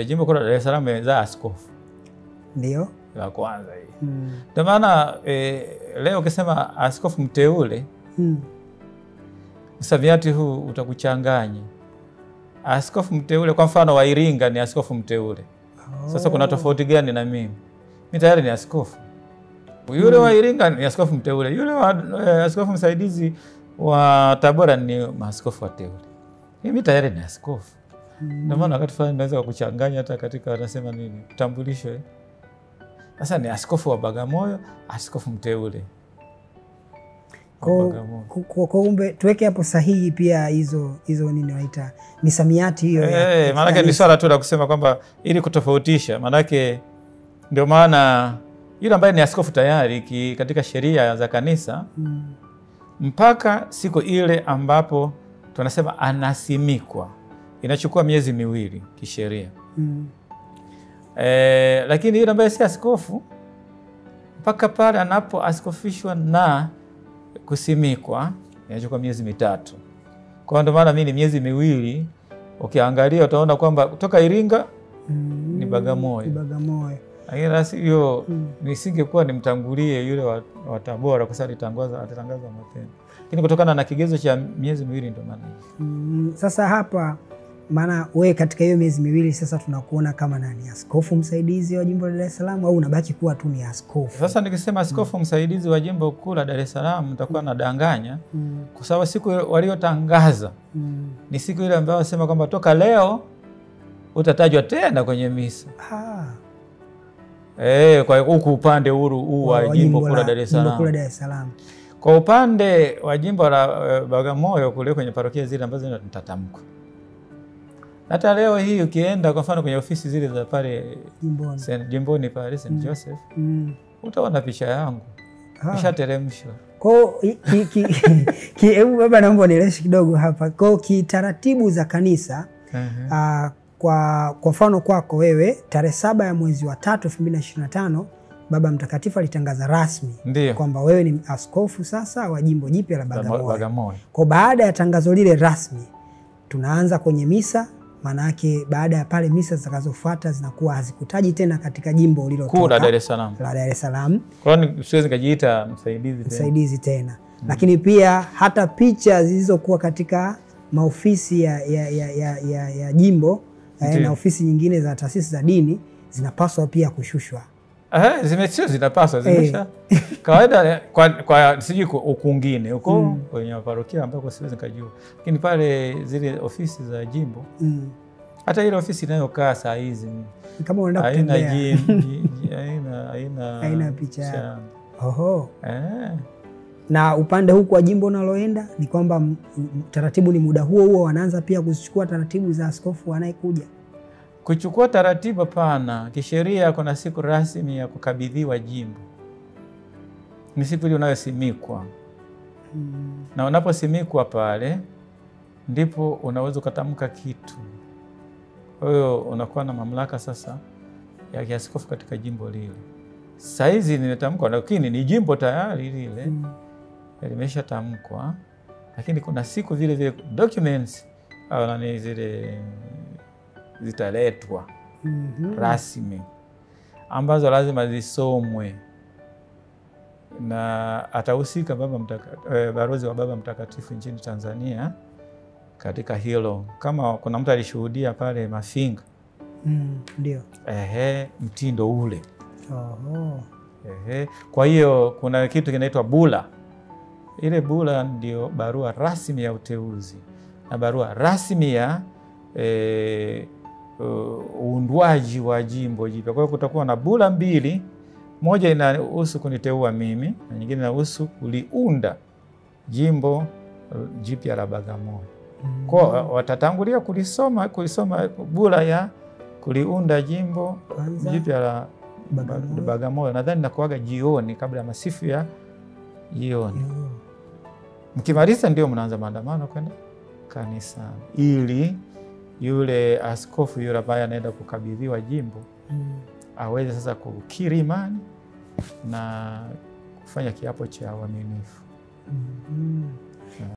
Jimbo kuu la Dar es Salaam imezaa askofu. Ndio. La kwanza hii. Ndio maana leo ukisema askofu mteule, msamiati huu utakuchanganya. Askofu mteule kwa mfano wa Iringa ni askofu mteule. Sasa kuna tofauti gani na mimi? Mimi tayari ni askofu. Yule wa Iringa ni askofu mteule. Yule wa askofu msaidizi wa Tabora ni maaskofu wateule. Mimi tayari ni askofu. Ndio maana wakati fulani naweza kukuchanganya hata katika wanasema nini? Utambulisho. Sasa ni askofu wa Bagamoyo, askofu mteule. Kumbe tuweke hapo sahihi pia hizo nini waita misamiati hiyo. Maana yake ni swala tu la kusema kwamba ili kutofautisha, maana yake ndio maana yule ambaye ni askofu tayari katika sheria za kanisa mpaka siku ile ambapo tunasema anasimikwa inachukua miezi 2 kisheria. Lakini yule ambaye si askofu mpaka pale anapo askofishwa na kusimikwa inachukua miezi 3. Kwa ndio maana mimi ni miezi 2. Ukiangalia utaona kwamba kutoka Iringa ni Bagamoyo. Lakini basi hiyo nisingekuwa nimtangulie yule wa Tabora kwa sababu atatangaza mapema. Lakini kutokana na kigezo cha miezi 2 ndio maana. Sasa hapa maana wewe katika hiyo miezi 2 sasa tunakuona kama nani? Askofu msaidizi wa Jimbo la Dar es Salaam au unabaki kuwa tu ni askofu? Sasa nikisema askofu msaidizi wa Jimbo kuu la Dar es Salaam nitakuwa nadanganya kwa sababu siku waliotangaza ni siku ile ambayo wasema kwamba toka leo utatajwa tena kwenye misa. Kwa huku upande huru wa Jimbo kuu la Dar es Salaam. Kwa upande wa Jimbo la Bagamoyo kule kwenye parokia zile ambazo nitatamka. Hata leo hii ukienda kwa mfano kwenye ofisi zile za pale Jimboni pale St. Joseph, utaona picha yangu. Nishateremshwa. Hebu baba naomba nieleweshe kidogo hapa. Kwa kitaratibu za kanisa, kwa mfano kwako wewe tarehe 7 ya mwezi wa 3 2025 Baba Mtakatifu alitangaza rasmi kwamba wewe ni askofu sasa wa Jimbo Jipya la Bagamoyo. Kwa baada ya tangazo lile rasmi tunaanza kwenye misa. Maana yake baada ya pale misa zitakazofuata zinakuwa hazikutaji tena katika jimbo ulilotoka kuu la Dar es Salaam. La Dar es Salaam. Kwa hiyo siwezi kujiita msaidizi tena. Lakini pia hata picha zilizokuwa katika maofisi ya jimbo na ofisi nyingine za taasisi za dini zinapaswa pia kushushwa. Zinapaswa zimesha. Kawaida kwa siji ukungine huko kwenye parokia ambako siwezi kujua. Lakini pale zile ofisi za jimbo hata ile ofisi inayokaa saa hizi kama unaenda kutembea haina picha. Na upande huku wa jimbo unaloenda ni kwamba taratibu ni muda huo wanaanza pia kuchukua taratibu za askofu anayekuja. Kuchukua taratibu pana, kisheria kuna siku rasmi ya kukabidhiwa jimbo. Ni siku ile unayosimikwa. Na unaposimikwa pale ndipo unaweza kutamka kitu. Kwa hiyo unakuwa na mamlaka sasa ya kiaskofu katika jimbo lile. Saizi nimetamkwa lakini ni jimbo tayari lile. Limeshatamkwa. Lakini kuna siku vile documents au nani zile zitaletwa rasmi ambazo lazima zisomwe na atahusika balozi wa Baba Mtakatifu nchini Tanzania katika hilo. Kama kuna mtu alishuhudia pale Mafinga ndio mtindo ule. Kwa hiyo kuna kitu kinaitwa bula. Ile bula ndio barua rasmi ya uteuzi na barua rasmi ya uundwaji wa jimbo jipya. Kwa hiyo kutakuwa na bula 2, moja inahusu kuniteua mimi na nyingine inahusu kuliunda jimbo jipya la Bagamoyo. Kwa watatangulia kulisoma bula ya kuliunda jimbo jipya la Bagamoyo. Nadhani nakuaga jioni kabla ya masifu ya jioni. Mkimaliza ndio mnaanza maandamano kwenda kanisa ili yule askofu yule ambaye anaenda kukabidhiwa jimbo aweze sasa kukiri imani na kufanya kiapo cha uaminifu.